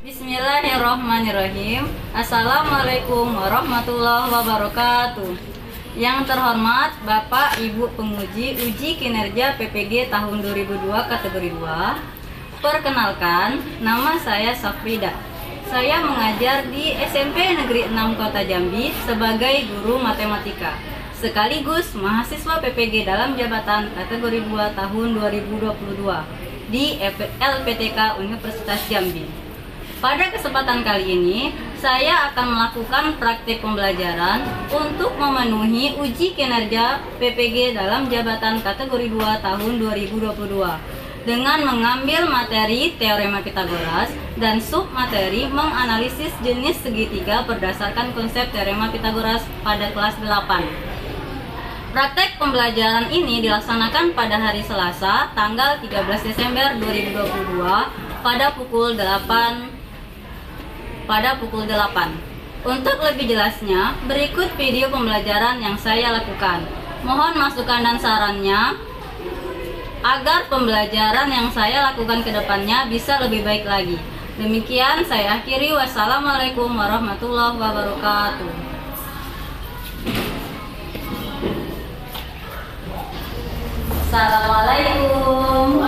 Bismillahirrahmanirrahim. Assalamualaikum warahmatullahi wabarakatuh. Yang terhormat Bapak Ibu penguji uji kinerja PPG tahun 2002 kategori 2. Perkenalkan, nama saya Safrida. Saya mengajar di SMP Negeri 6 Kota Jambi sebagai guru matematika, sekaligus mahasiswa PPG dalam jabatan kategori 2 tahun 2022 di LPTK Universitas Jambi. Pada kesempatan kali ini, saya akan melakukan praktik pembelajaran untuk memenuhi uji kinerja PPG dalam jabatan kategori 2 tahun 2022 dengan mengambil materi teorema Pitagoras dan submateri menganalisis jenis segitiga berdasarkan konsep teorema Pitagoras pada kelas 8. Praktek pembelajaran ini dilaksanakan pada hari Selasa, tanggal 13 Desember 2022 pada pukul 8. Untuk lebih jelasnya, berikut video pembelajaran yang saya lakukan. Mohon masukan dan sarannya agar pembelajaran yang saya lakukan ke depannya bisa lebih baik lagi. Demikian saya akhiri. Wassalamualaikum warahmatullahi wabarakatuh. Assalamualaikum.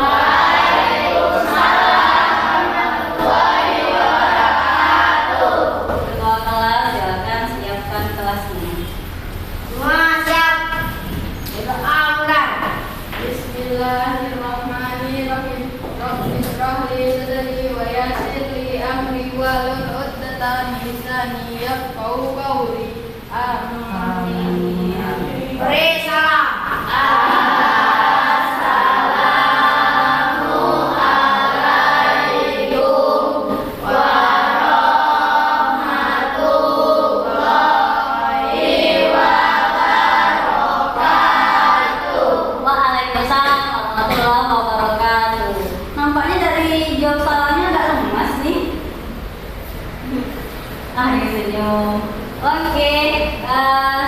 Bismillahirrahmanirrahim. Rabbi shrah li sadri wa yassir li amri wahlul 'uqdatam min lisani yafqahu qawli. Amin. Oke,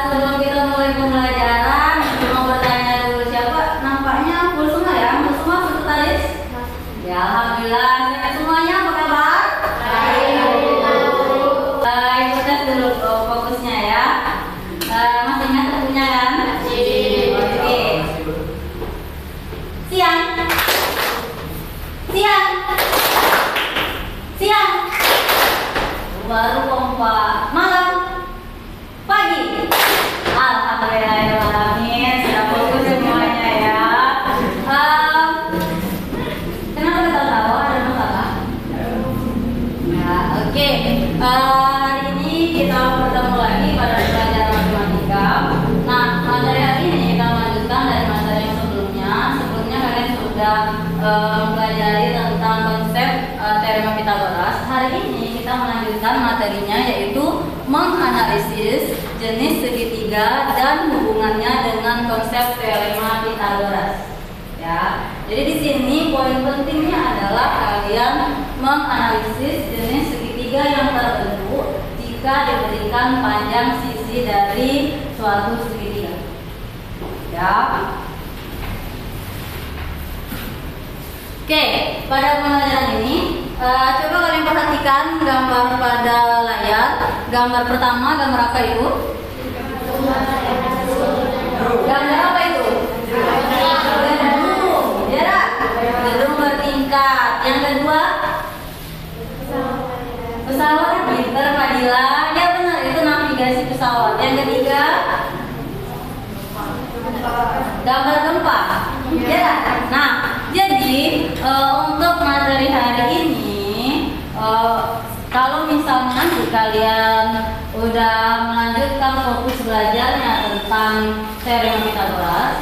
sebelum kita mulai pembelajaran, mau bertanya dulu siapa? Nampaknya full semua ya? Full semua sekretaris? Ya, alhamdulillah. Semuanya apa kabar? Baik, kita dulu fokusnya ya. Masih ingat tentunya kan? Oke. Siang. Baru kompak. Malam. Pagi. Alhamdulillahirrahmanirrahim. Sudah fokus semuanya ya. Kenapa kita tahu ada masalah? Ya, oke. Hari ini kita bertemu lagi pada pelajaran matematika. Nah, materi hari ini kita lanjutkan dari materi yang sebelumnya. Sebelumnya kalian sudah mempelajari tentang konsep teorema Pitagoras. Hari ini kita melanjutkan materinya, yaitu menganalisis jenis segitiga dan hubungannya dengan konsep teorema Pitagoras. Ya, jadi di sini poin pentingnya adalah kalian menganalisis jenis segitiga yang terbentuk jika diberikan panjang sisi dari suatu segitiga. Ya. Oke, pada pembelajaran ini coba kalian perhatikan gambar pada layar. Gambar pertama, gambar apa itu? Gambar apa itu? Gedung. Ya, gedung bertingkat. Yang kedua? Pesawat. Pinter, Fadila. Ya benar, itu navigasi pesawat. Yang ketiga? Gambar gempa. Ya. Nah, jadi untuk materi hari ini, kalau misalnya kalian udah melanjutkan fokus belajarnya tentang teorema Pitagoras,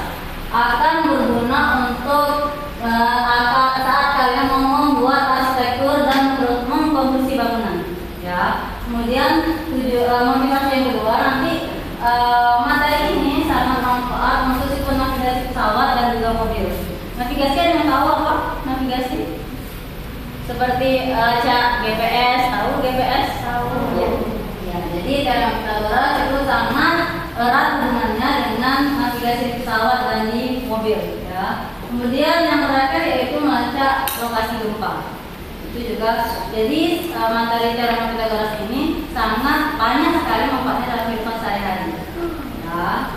akan berguna untuk saat kalian mau membuat arsitektur dan mengkonstruksi bangunan. Ya. Kemudian motivasi yang kedua, nanti materi ini sangat bermanfaat untuk navigasi pesawat dan juga mobil. Navigasi ada yang tahu apa? Navigasi? Seperti GPS, tahu GPS? Tahu. Ya, jadi teorema Pitagoras itu sangat erat hubungannya dengan navigasi pesawat dan di mobil. Ya. Kemudian yang terakhir yaitu melacak lokasi gempa. Itu juga. Jadi materi teorema Pythagoras ini sangat banyak sekali manfaatnya dalam kehidupan sehari-hari. Ya.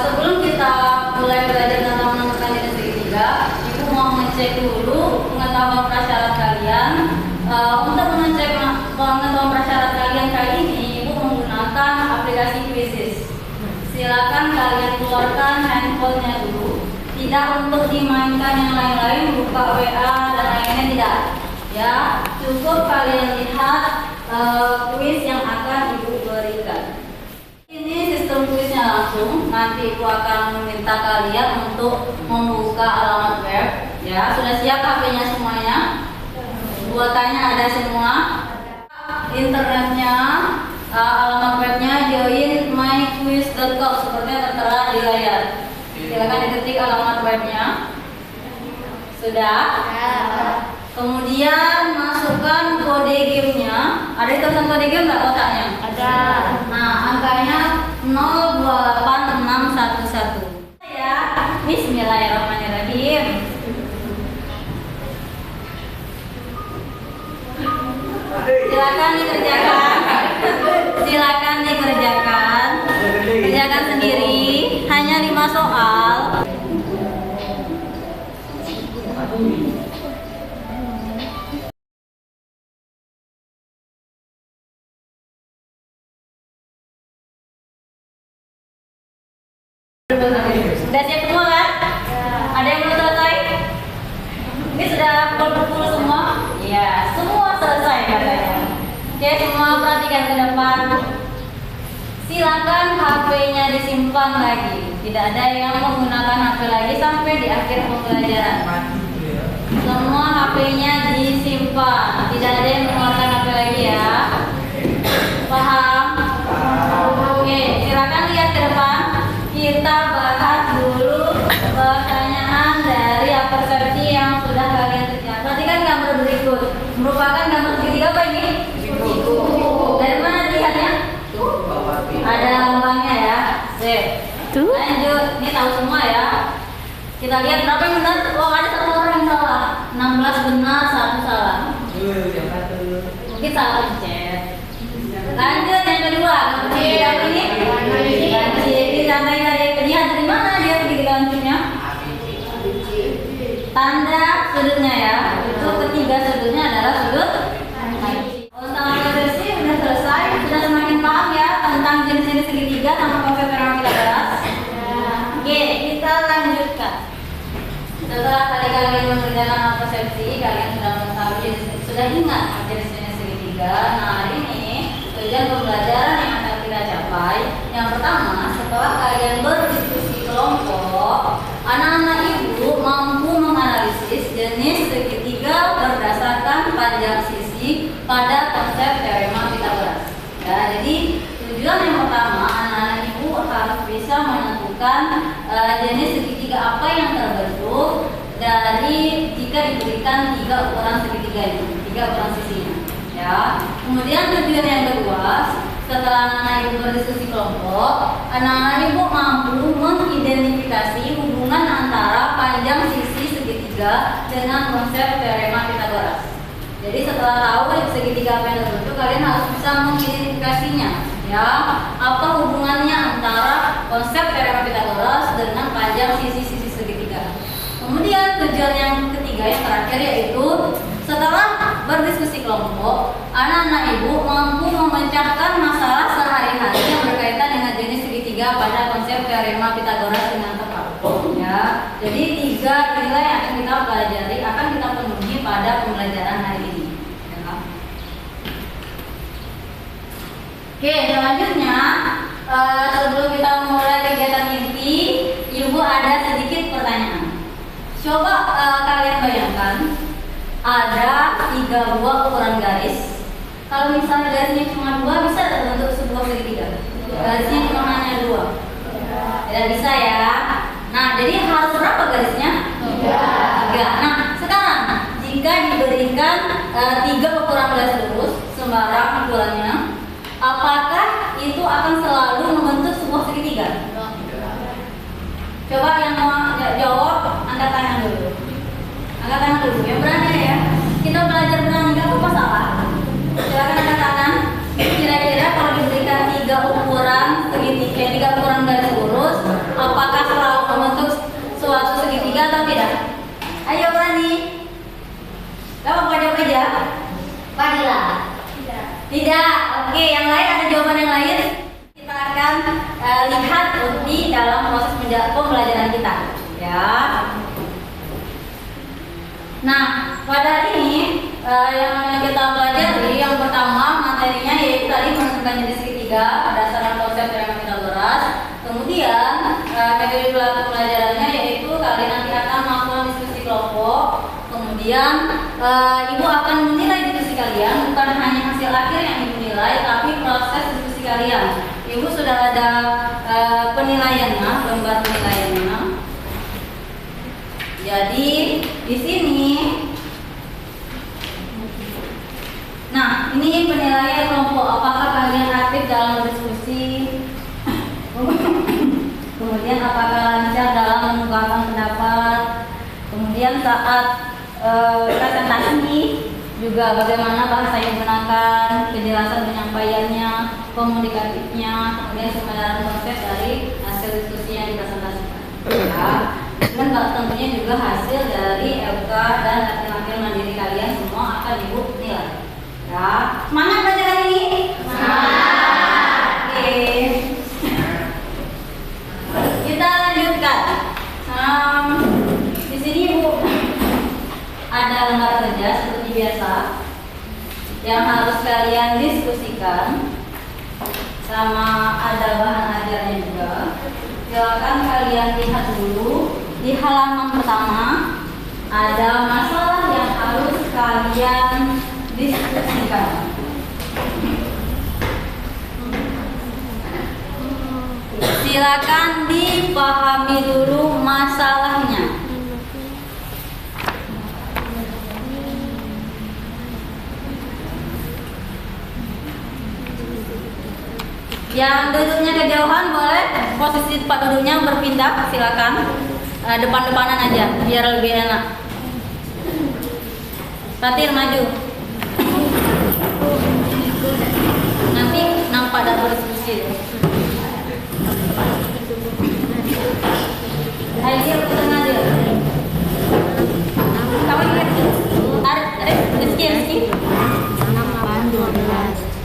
Sebelum kita mulai belajar tentang menemukan jenis segitiga, Ibu mau ngecek dulu pengetahuan prasyarat kalian. Untuk mengecek pengetahuan prasyarat kalian kali ini, Ibu menggunakan aplikasi Quizzes. Silakan kalian keluarkan handphonenya dulu. Tidak untuk dimainkan yang lain-lain, buka WA dan lainnya tidak. Ya, cukup kalian lihat kuis yang akan Ibu berikan. Ini sistem kuisnya langsung. Nanti Ibu akan meminta kalian untuk membuka alamat web. Ya, sudah siap HP-nya semuanya? Buatannya ada semua. Internetnya, alamat webnya join myquiz.com seperti yang tertera di layar. Silakan diketik alamat webnya. Sudah? Kemudian masukkan kode gamenya. Ada tulisan kode game nggak kotaknya? Ada. Nah, angkanya 028611. Ya, Bismillahirrahmanirrahim. Silakan dikerjakan. Silakan dikerjakan. Kerjakan sendiri. Hanya 5 soal. Sudah siap semua kan? Ada yang belum selesai? Ini sudah full semua? Iya, semua selesai katanya. Oke, semua perhatikan ke depan. Silakan HP-nya disimpan lagi. Tidak ada yang menggunakan HP lagi sampai di akhir pembelajaran. Semua HP-nya disimpan. Tidak ada yang mengeluarkan HP lagi ya. Paham? Oke, silakan lihat ke depan. Kita bahas dulu pertanyaan dari persepsi yang sudah kalian kerjakan. Perhatikan gambar berikut. Merupakan gambar segitiga apa ini? Dari mana dilihatnya? Ada lambangnya ya. Sip. Lanjut. Ini tahu semua ya. Kita lihat berapa yang benar. Oh, ada satu orang yang salah. 16 benar, 1 salah. Mungkin salah pencet. Lanjut yang kedua. Yang ini. Santai dari penyiar dari mana dia segitiga langsungnya? Tanda sudutnya ya. Itu ketiga sudutnya adalah sudut. Tentang persepsi sudah selesai, sudah semakin paham ya tentang jenis-jenis segitiga sama konsep teorema Pythagoras. Oke, kita lanjutkan. Setelah tadi kalian mengerjakan persepsi, kalian sudah mengetahui sudah ingat jenis-jenis segitiga. Nah, hari ini tujuan pembelajaran yang akan kita capai. Yang pertama, setelah kalian berdiskusi kelompok, anak-anak ibu mampu menganalisis jenis segitiga berdasarkan panjang sisi pada konsep teorema Pythagoras. Ya, jadi tujuan yang pertama, anak-anak ibu harus bisa menentukan jenis segitiga apa yang terbentuk dari jika diberikan 3 ukuran segitiga ini, 3 ukuran sisinya. Ya. Kemudian tujuan yang kedua, setelah anak-anak ibu berdiskusi kelompok, anak-anak ibu mampu mengidentifikasi hubungan antara panjang sisi segitiga dengan konsep teorema Pythagoras. Jadi setelah tahu segitiga apa yang terbentuk, kalian harus bisa mengidentifikasinya. Ya, apa hubungannya antara konsep teorema Pythagoras dengan panjang sisi-sisi segitiga. Kemudian tujuan yang ketiga, yang terakhir, yaitu setelah berdiskusi kelompok, anak-anak ibu mampu memecahkan masalah sehari-hari yang berkaitan dengan jenis segitiga pada konsep teorema Pythagoras dengan tepat. Ya, jadi 3 nilai yang akan kita pelajari akan kita penuhi pada pembelajaran hari ini. Ya. Oke, selanjutnya sebelum kita mulai kegiatan inti, ibu ada sedikit pertanyaan. Coba kalian bayangkan. Ada 3 buah ukuran garis. Kalau misalnya garisnya cuma 2, bisa terbentuk sebuah segitiga. Garisnya cuma hanya 2. Tidak bisa ya. Nah, jadi harus berapa garisnya? 3. Nah, sekarang jika diberikan 3 ukuran garis lurus, sembarang ukurannya, apakah itu akan selalu membentuk sebuah segitiga? Coba yang mau jawab Angkat tangan dulu. Angkat tangan dulu. Yang berani ya. Kita belajar berani nggak apa masalah. Silakan angkat tangan. Kira-kira kalau diberikan 3 ukuran segitiga, 3 ukuran garis lurus, apakah selalu membentuk suatu segitiga atau tidak? Ayo berani. Gak apa-apa jawab aja. Fadila. Tidak. Oke, yang lain ada jawaban yang lain? Kita akan lihat di dalam proses pembelajaran kita, ya. Nah, pada hari ini yang akan kita pelajari yang pertama materinya yaitu tadi menentukan jenis segitiga berdasarkan konsep yang kita bahas. Kemudian metode pelajarannya yaitu kalian nanti akan melakukan diskusi kelompok. Kemudian ibu akan menilai diskusi kalian, bukan hanya hasil akhir yang ibu nilai, tapi proses diskusi kalian. Ibu sudah ada penilaiannya, gambar penilaiannya. Jadi di sini, nah ini penilaian kelompok. Apakah kalian aktif dalam diskusi? Kemudian apakah lancar dalam mengungkapkan pendapat? Kemudian saat presentasi juga bagaimana bahasa yang digunakan, kejelasan penyampaiannya, komunikatifnya, kemudian kesadaran konsep dari hasil diskusi yang dipresentasikan. Ya. Dan tentunya juga hasil dari LK dan latihan mandiri kalian semua akan ibu nilai. Ya, semangat belajar hari ini. Semangat. Oke. Kita lanjutkan. Di sini ibu ada lembar kerja seperti biasa yang harus kalian diskusikan, sama ada bahan ajarnya juga. Silakan kalian lihat dulu di halaman pertama ada masalah yang harus kalian diskusikan. Silakan dipahami dulu masalahnya. Yang duduknya kejauhan boleh posisi tempat duduknya berpindah, silakan. Depan-depanan aja biar lebih enak. Fatir maju. Nanti nampak dalam diskusi. Ayo ke tengah dia. Kamu ingat? Rizky. Halaman 12.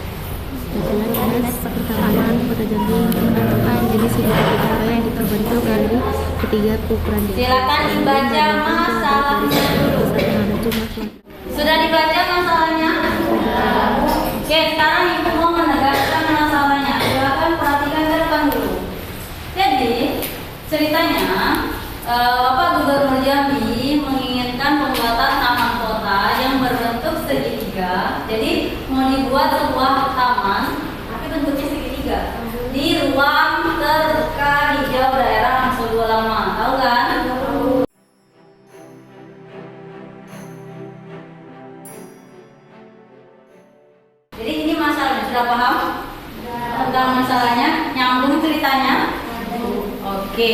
Pertama pada jantung menentukan jenis segitiga yang terbentuk dari ketiga ukuran. Silakan dibaca masalahnya dulu. Sudah dibaca masalahnya? Oke, sekarang ibu mau menegaskan masalahnya. Silakan perhatikan ke depan dulu. Jadi ceritanya Bapak Gubernur Jambi menginginkan pembuatan taman kota yang berbentuk segitiga. Jadi mau dibuat sebuah taman tapi bentuknya segitiga di ruang terbuka hijau daerah Angsel 2 Lama. Tahu kan? Jadi ini masalahnya, sudah paham? Tentang masalahnya, nyambung ceritanya? Oke.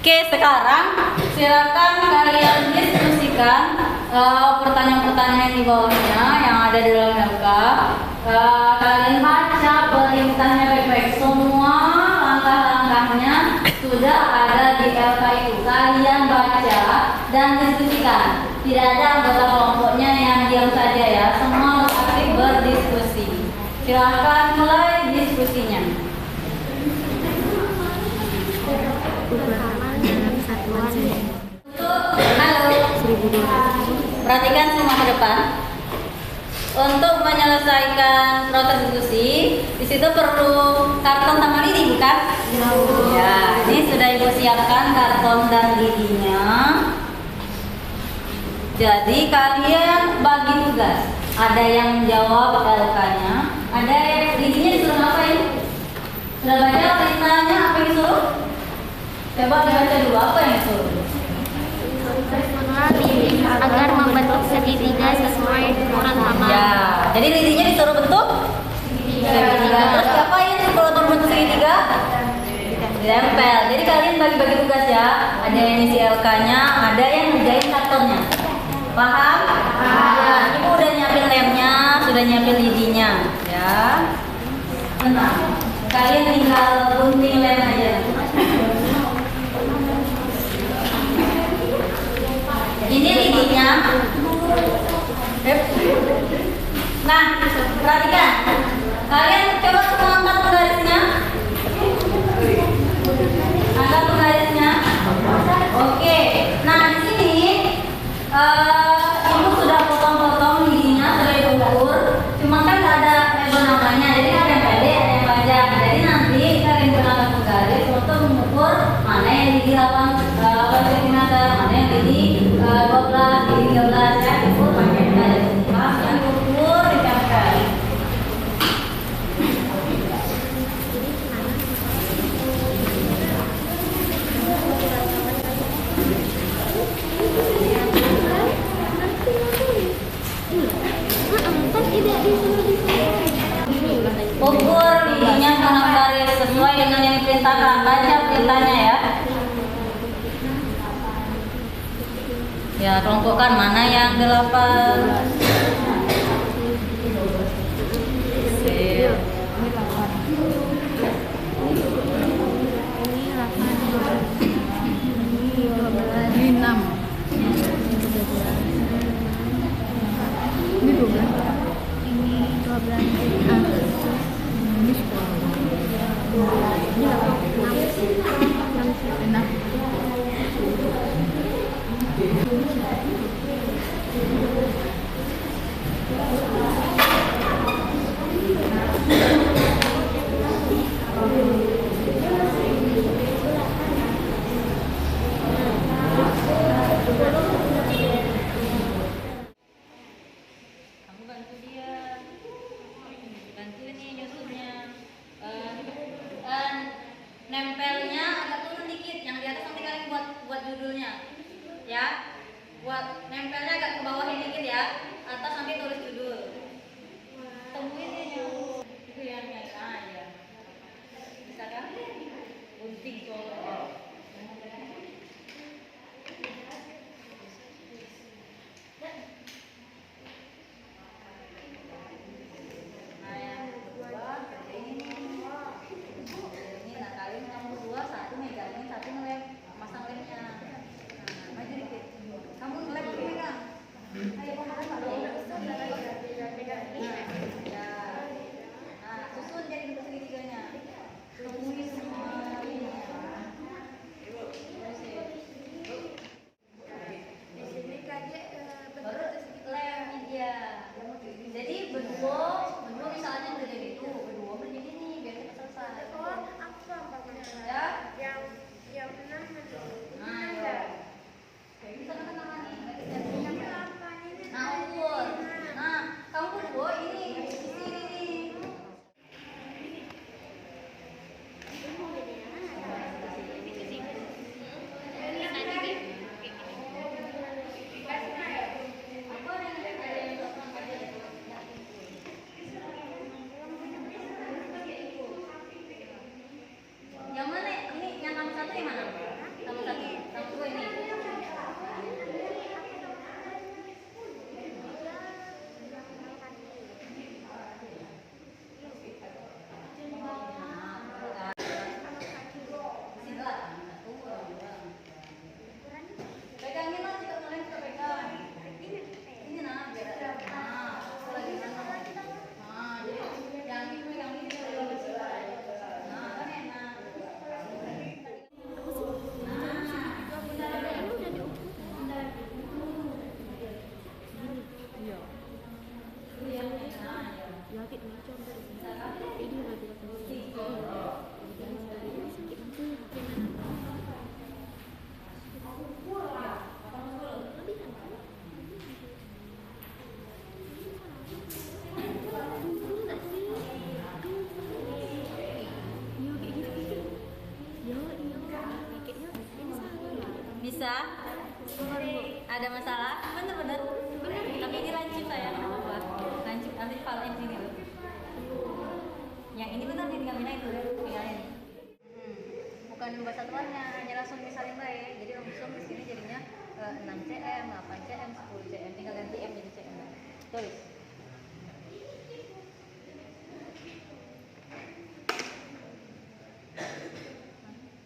Oke, sekarang silakan kalian diskusikan pertanyaan-pertanyaan di bawahnya yang ada di dalam LK. Kalian baca perintahnya baik-baik. Semua langkah-langkahnya sudah ada di LK itu. Kalian baca dan diskusikan. Tidak ada anggota kelompoknya yang diam saja ya. Semua harus aktif berdiskusi. Silakan mulai diskusinya. Halo. Perhatikan semua ke depan. Untuk menyelesaikan proses diskusi, di situ perlu karton sama lidi, bukan? Ya, ini sudah ibu siapkan karton dan lidinya. Jadi kalian bagi tugas. Ada yang menjawab LK-nya, ada yang lidinya disuruh ngapain? Sudah baca perintahnya apa yang disuruh? Coba dibaca dulu apa yang disuruh. Agar membentuk segitiga sesuai ukuran taman. Ya, jadi lidinya disuruh bentuk segitiga. Terus ngapain kalau berbentuk segitiga? Ditempel. Jadi kalian bagi-bagi tugas ya. Ada yang isi LK-nya, ada yang ngerjain kartonnya. Paham? Ya, ibu udah nyiapin lemnya, sudah nyiapin lidinya, ya. Tenang. Kalian tinggal gunting lem aja. Ini lidinya. Nah, perhatikan. Kalian coba semua angkat penggarisnya. Angkat penggarisnya. Oke. Nah, di sini ibu sudah potong-potong lidinya, sudah diukur. Cuma kan nggak ada label namanya, jadi ada yang pendek, ada yang panjang. Jadi nanti kalian gunakan penggaris untuk mengukur mana yang lidi 8 cm, mana yang lidi 12, lidi 13 ya. Ukur pakai penggaris. Pas yang diukur ditempel. Ukur lidinya dengan garis sesuai dengan yang diperintahkan. Baca perintahnya ya. Ya, kelompokkan mana yang 8. Nempelnya agak turun dikit, yang di atas nanti kalian buat judulnya, ya. Buat nempelnya agak ke bawah dikit ya, atas nanti tulis judul. Temuin ini itu yang ya, bisa kan? Gunting soalnya. Jadi berdua misalnya berdiri itu, berdua berdiri nih biar kita selesai. Ya? Yang benar. Nah, ya. Kayak bisa kan tangan nih. Nah, ukur. Nah, kamu berdua ini di sini nih. Yang mana? Ini yang nomor 1 yang mana? Nomor 1, nomor 2 ini. Pegangin lah, jika kalian suka pegang. Ini nah, biar ada. Nah, lagi mana? Nah, jadi yang ini pegang ini dulu. Nah, kan enak. Bisa? Ada masalah? Bener-bener? Tapi ini lancip saya, nggak apa-apa. Lancip, nanti valin sini loh. Yang ini bener nih, tinggal pindahin dulu. Tinggalin. Buka bukan ubah satuannya, hanya langsung misalin baik. Jadi langsung di sini jadinya 6 cm, 8 cm, 10 cm. Tinggal ganti M jadi cm. Tulis.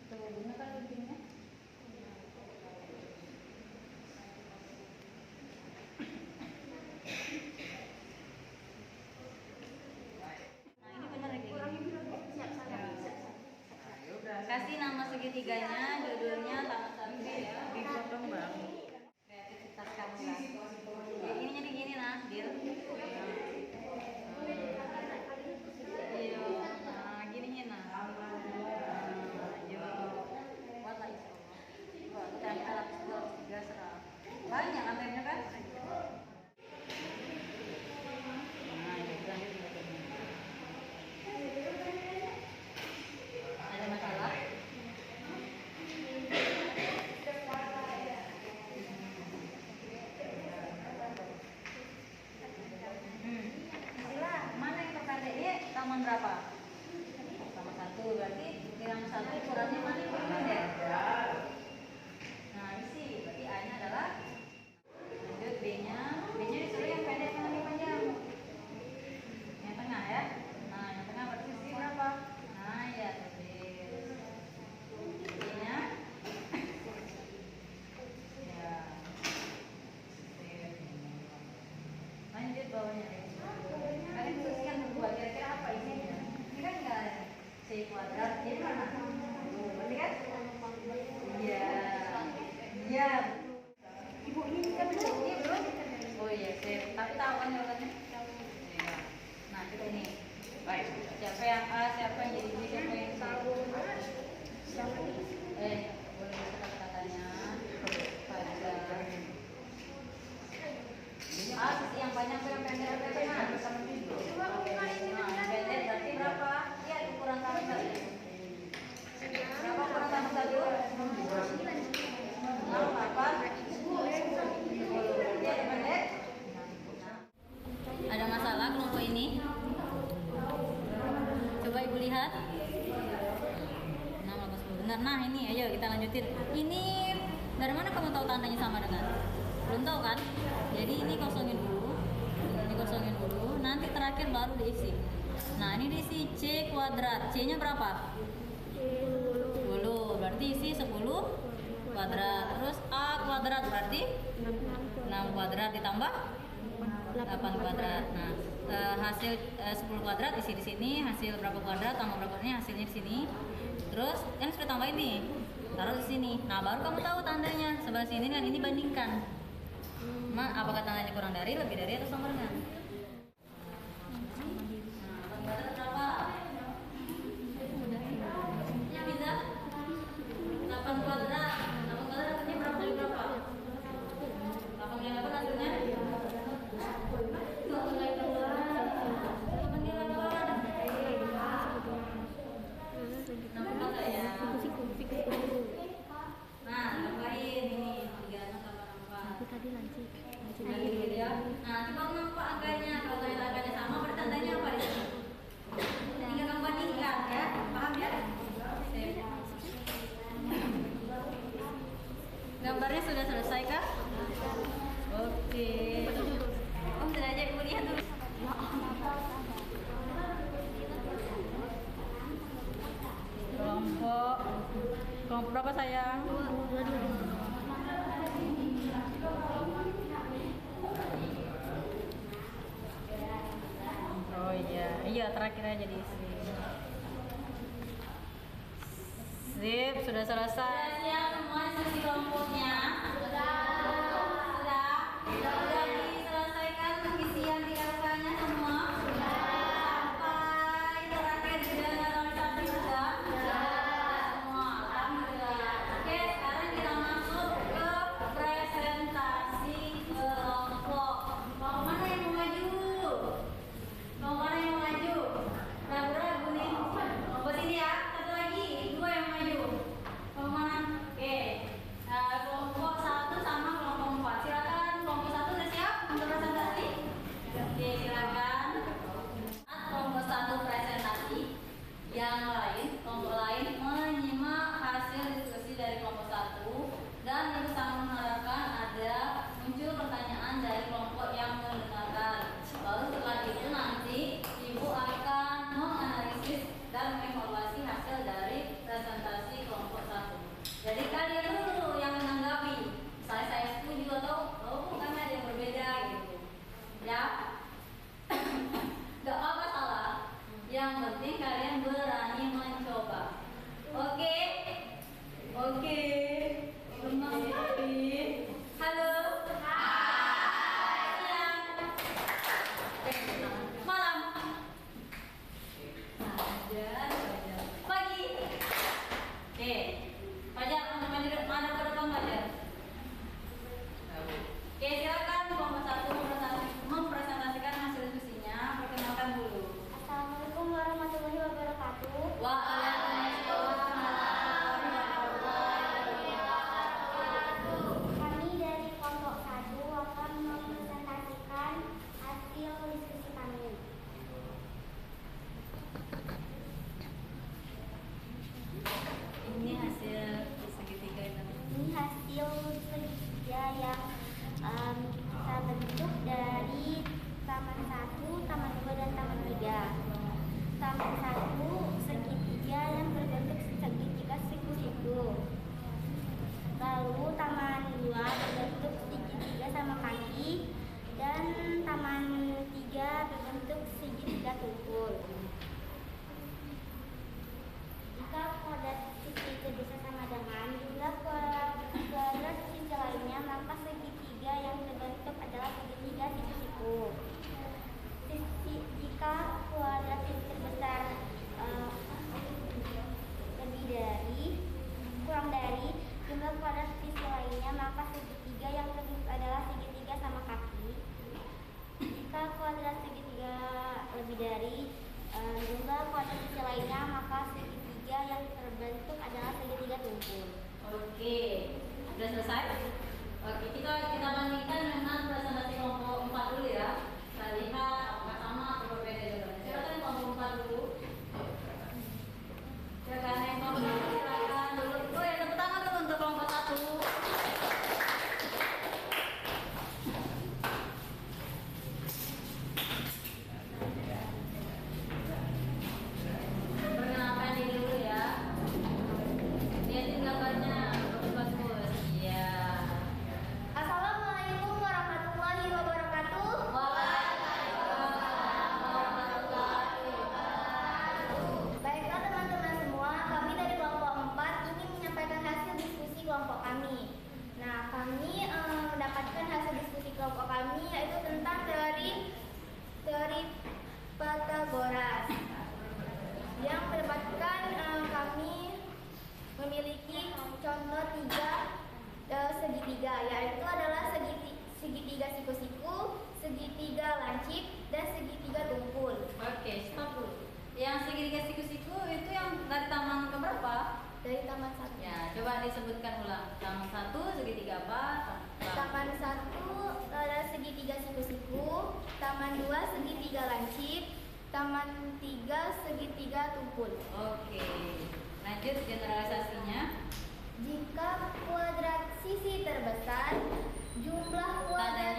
Tuh, bunga kan begini. Nah, ini benar ya kayak gini. Kasih nama segitiganya, judulnya tangan samping ya. Dipotong bang. Kreativitas kamu lah. Ya, ini jadi gini nah, Dil. Iya, nah gininya nah. Ayo, kuat lah insya Allah. Wah, kita lapis 2, lapis 3 serah. Banyak lantainnya kan? Nah, ini lanjut juga begini. Ada masalah? Istilah mana yang terpendek ini taman berapa? Taman 1 berarti yang 1 ukurannya mana yang terpendek? Nah isi berarti A nya adalah. Lanjut B nya disuruh yang pendek sama yang panjang. Yang tengah ya. Nah yang tengah berarti isi berapa? Nah ya tulis. B nya ya. Lanjut bawahnya deh. Kalian tuliskan berdua kira-kira apa isinya? Ini kan enggak ada C kuadrat, jadi mana? Berarti kan? Iya. Iya. Ibu ini kan belum? Iya belum? Oh iya, sip. Tapi tahu kan jawabannya? Iya. Nah, kita ini. Baik. Siapa yang A, siapa yang jadi B, siapa yang C? Boleh kata-katanya. Fajar. A sisi yang panjang yang pendek apa yang tengah? Nah, yang pendek berarti berapa? Lihat ukuran tangan tadi. Berapa ukuran tangan tadi? 8. Dia yang pendek. Ada masalah kelompok ini? Coba ibu lihat. 6, 10. Benar. Nah ini, ayo kita lanjutin. Ini dari mana kamu tahu tandanya sama dengan? Belum tahu kan? Jadi ini kosongin dulu. Ini kosongin dulu. Nanti terakhir baru diisi. Nah ini diisi C kuadrat. C nya berapa? 10. Berarti isi 10 kuadrat. Terus A kuadrat berarti 6 kuadrat ditambah 8 kuadrat. Nah hasil 10 kuadrat isi di sini. Hasil berapa kuadrat tambah berapa ini hasilnya di sini. Terus kan sudah tambah ini. Taruh di sini. Nah baru kamu tahu tandanya. Sebelah sini kan ini bandingkan. Apakah tandanya kurang dari, lebih dari, atau sama dengan? Nah, kuadrat berapa? Ya bisa 8 kuadrat. 8 kuadrat artinya berapa kali berapa? 8 kali 8 hasilnya? 8 kali 8. 64 kali ya? Nah, tambahin ini 3 tambah 4. Tadi lanjut Lagi gitu ya. Nah, kalau nampak angkanya, kalau ternyata angkanya sama, berarti tandanya apa di sini? Tinggal kamu bandingkan ya, paham ya? Sip. Gambarnya sudah selesai kah? Oke. Oh, sudah aja ibu lihat dulu. Kelompok berapa sayang? 2. Oh iya terakhir aja diisi. Sip, sudah selesai. Sudah siap semua sesi kelompoknya? Sudah diselesaikan pengisian di angkanya semua? Sampai terakhir generalisasi sudah? Semua, alhamdulillah. Oke, sekarang kita masuk ke presentasi kelompok. Mau mana yang mau maju? Mau mana yang mau maju? Ragu-ragu nih. Mau sini ya. Satu lagi, 2 yang maju. Mau mana? Oke. Kelompok 1 sama kelompok 4. Silakan kelompok 1 udah jumlah kuadrat sisi lainnya, maka segitiga yang terbentuk adalah segitiga tumpul. Oke, sudah selesai. Oke, kita bandingkan dengan presentasi kelompok 4 dulu ya. Kita lihat apakah sama atau berbeda jawabannya. Silakan kelompok 4 dulu. Silakan yang kelompok 1 silakan dulu. Oh ya, tepuk tangan dulu untuk kelompok 1. Perkenalkan diri dulu ya. Lihatin gambarnya, bagus-bagus. Iya. Assalamualaikum warahmatullahi wabarakatuh. Waalaikumsalam warahmatullahi wabarakatuh. Baiklah teman-teman semua, kami dari kelompok 4 ingin menyampaikan hasil diskusi kelompok kami. Nah, kami mendapatkan hasil diskusi kelompok kami yaitu tentang teori Pythagoras. Yang mendapatkan kami memiliki contoh segitiga, yaitu adalah segitiga siku-siku, segitiga lancip, dan segitiga tumpul. Oke, stop dulu. Yang segitiga siku-siku itu yang dari taman keberapa? Dari taman 1. Ya, coba disebutkan ulang. Taman 1 segitiga apa? Taman 1 adalah segitiga siku-siku, taman 2 segitiga lancip, taman 3 segitiga tumpul. Oke. Lanjut generalisasinya. Jika kuadrat sisi terbesar, jumlah kuadrat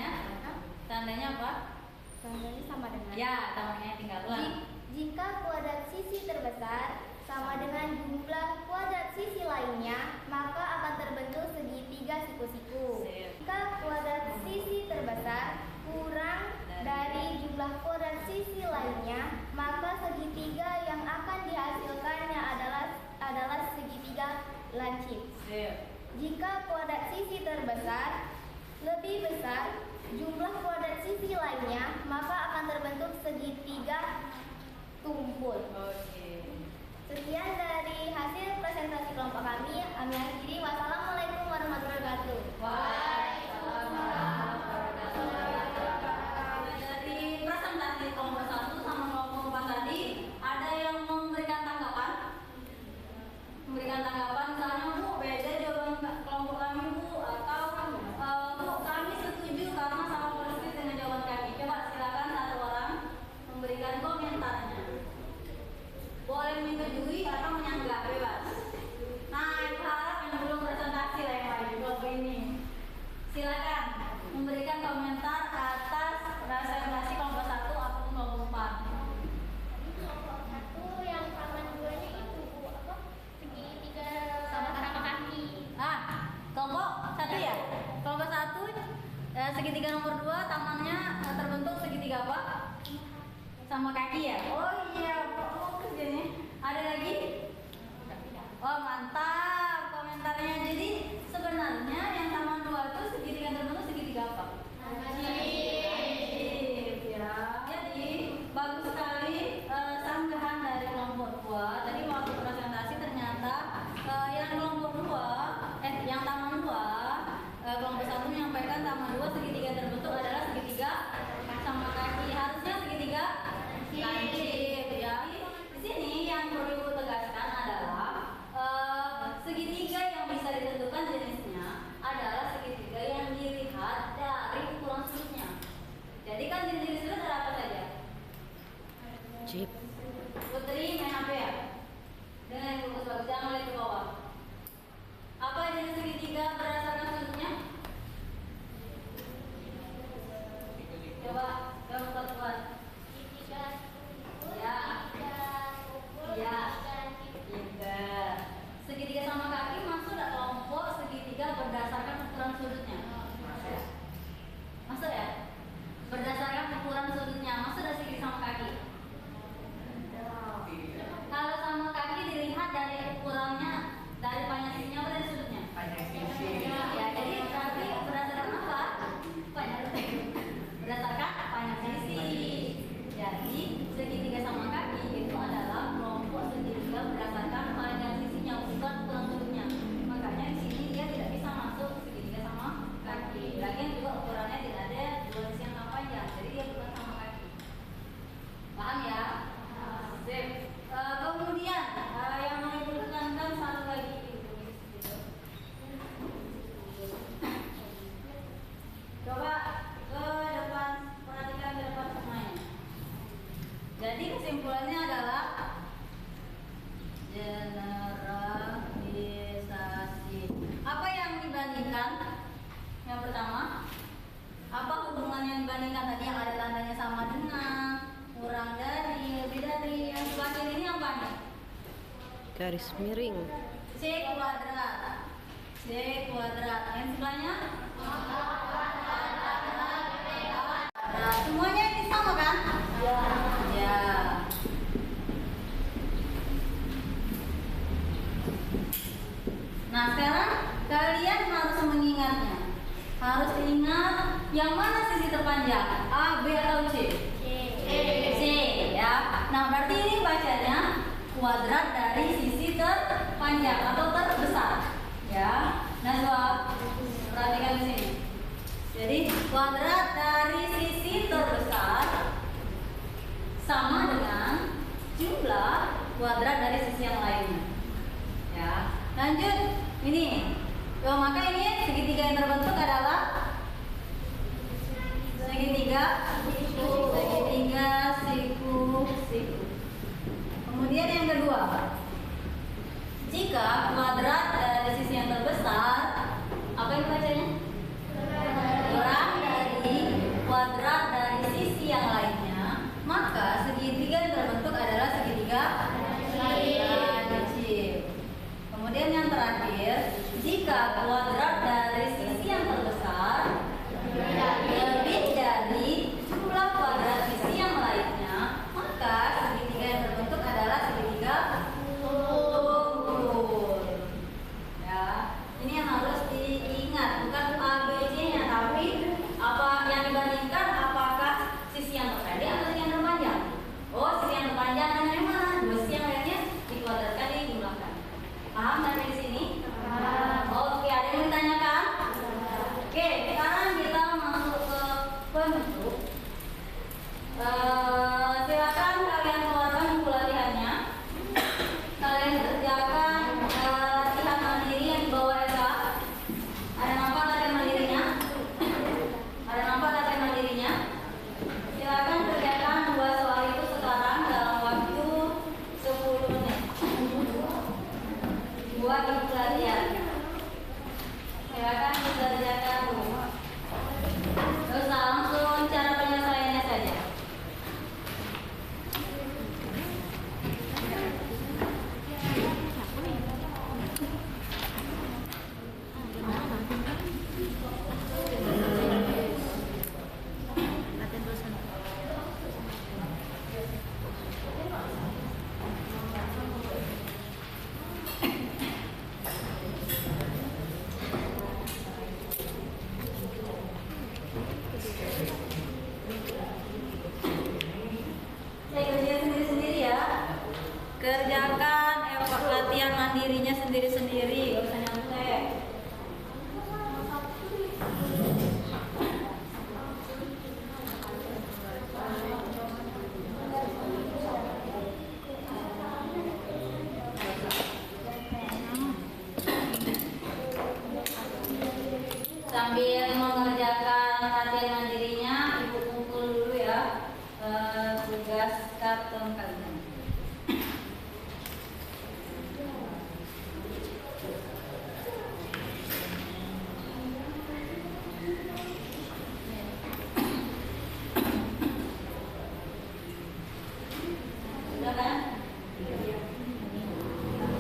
Tandanya apa? tandanya sama dengan Ya, tandanya tinggal ulang. Jika kuadrat sisi terbesar sama dengan jumlah kuadrat sisi lainnya, maka akan terbentuk segitiga siku-siku. Sip. Jika kuadrat sisi terbesar kurang dari jumlah kuadrat sisi lainnya, maka segitiga yang akan dihasilkannya adalah segitiga lancip. Sip. Jika kuadrat sisi terbesar lebih besar jumlah kuadrat sisi lainnya, maka akan terbentuk segitiga tumpul. Oke. Sekian dari hasil presentasi kelompok kami. Kami akhiri. Wassalamualaikum warahmatullahi wabarakatuh. Waalaikumsalam warahmatullahi wabarakatuh. Dari presentasi kelompok 1 sama kelompok 4 tadi, ada yang memberikan tanggapan? Misalnya, Bu, beda jawaban kelompok kami, Bu, atau Bu, kami setuju karena sama persis dengan jawaban kami. Coba silakan satu orang memberikan komentarnya. Boleh menyetujui atau menyanggah, bebas. Nah, itu harap yang belum presentasi lah yang lain kelompok ini. Silakan memberikan komentar atas presentasi kelompok 1 atau kelompok 4. Kelompok 1 yang taman 2-nya itu apa? Segitiga sama kaki. Kelompok 1 ya? Kelompok 1 segitiga nomor 2 tamannya terbentuk segitiga apa? Sama kaki ya? Oh iya, bagus ini. Ada lagi? Oh mantap komentarnya. Jadi sebenarnya yang taman 2 itu segitiga terbentuk segitiga apa? Lancip ya. Jadi bagus sekali sanggahan dari kelompok 2. Tadi waktu presentasi ternyata yang kelompok 2 yang taman 2 kelompok 1 menyampaikan taman 2 segitiga terbentuk adalah segitiga sama kaki. Harusnya segitiga lancip ya. Di sini yang perlu tegaskan adalah segitiga yang bisa ditentukan jenisnya adalah segitiga yang dilihat dari ukuran sudutnya. Jadi kan jenis sudut ada apa saja? Chip. Putri main HP ya? Dengan yang bagus-bagus, jangan lihat ke bawah. Apa jenis segitiga berdasarkan sudutnya? Coba, kamu kuat. Segitiga Ya. Ya. tiga. Segitiga sama kaki masuk nggak kelompok segitiga berdasarkan ukuran sudutnya? Masuk ya? Berdasarkan ukuran sudutnya masuk nggak segitiga sama kaki? dibandingkan tadi yang ada tandanya sama dengan, kurang dari, lebih dari, yang sebelah kiri ini apa nih? Garis miring. C kuadrat. C kuadrat. Yang sebelahnya? Nah, semuanya ini sama kan? Ya. Ya. Nah, sekarang kalian harus mengingatnya. Harus ingat yang mana sisi terpanjang? A, B atau C? C, ya. Nah, berarti ini bacanya kuadrat dari sisi terpanjang atau terbesar, ya. Nah, perhatikan di sini. Jadi kuadrat dari sisi terbesar sama dengan jumlah kuadrat dari sisi yang lainnya, ya. Lanjut, ini. Maka ini segitiga yang terbentuk adalah segitiga siku. Kemudian yang kedua, jika kuadrat dari sisi yang terbesar, apa yang bacanya? Kurang dari kuadrat dari sisi yang lainnya, maka segitiga yang terbentuk adalah segitiga kecil. Kemudian yang terakhir, jika kuadrat dari sisi yang terbesar lebih dari jumlah kuadrat sisi yang lainnya, maka segitiga yang terbentuk adalah segitiga lurus. Ya, ini yang harus diingat, bukan A, B, C-nya, tapi apa yang dibandingkan, apakah sisi yang terpendek atau sisi yang terpanjang. Oh, sisi yang terpanjang dan yang mana? Dua sisi yang lainnya dikuadratkan, dijumlahkan. Paham sampai di sini? Oke, ada yang ditanyakan? Oke, sekarang kita masuk ke penutup. Silakan kalian keluarkan buku latihannya. Kalian kerjakan latihan mandiri yang di bawah Esa. Ada nampak latihan mandirinya? Ada nampak latihan mandirinya? Silakan kerjakan 2 soal itu sekarang dalam waktu 10 menit. Buat buku latihan. Silakan dikerjakan dulu. Terus langsung cara penyelesaiannya saja. Saya kerjain sendiri-sendiri ya. Kerjakan latihan mandirinya sendiri-sendiri, gak usah nyontek. Sambil mengerjakan latihan mandirinya, ibu kumpul dulu ya tugas karton kalian. Sudah kan?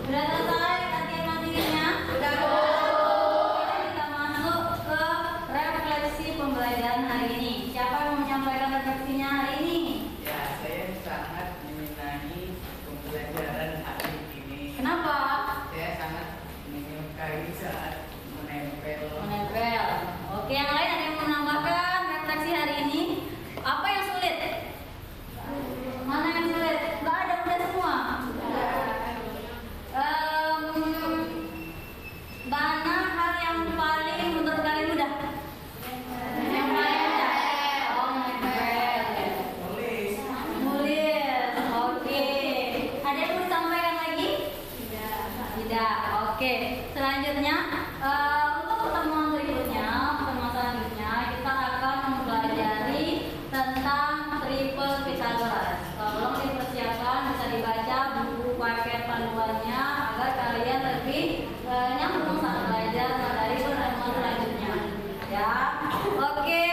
Sudah selesai latihan mandirinya? Sudah. Kita masuk ke refleksi pembelajaran hari ini. Siapa yang mau menyampaikan refleksinya hari ini? Ya, saya sangat meminati pembelajaran hari ini. Kenapa? Saya sangat menyukai saat menempel. Oke, yang lain ada yang mau menambahkan refleksi hari ini? Apa yang sulit? Mana yang sulit? Nggak ada, udah semua. Mana hal yang paling menurut kalian mudah? Yang paling mudah? Oh, nempel. Nulis. Oke. Ada yang mau disampaikan lagi? Tidak. Oke. Selanjutnya, untuk pertemuan berikutnya, kita akan mempelajari tentang triple Pythagoras. Tolong dipersiapkan, bisa dibaca buku paket panduannya agar kalian lebih nyambung saat belajar dari pertemuan selanjutnya. Ya, oke.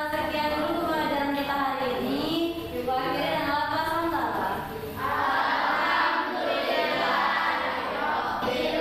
Sekian. Bila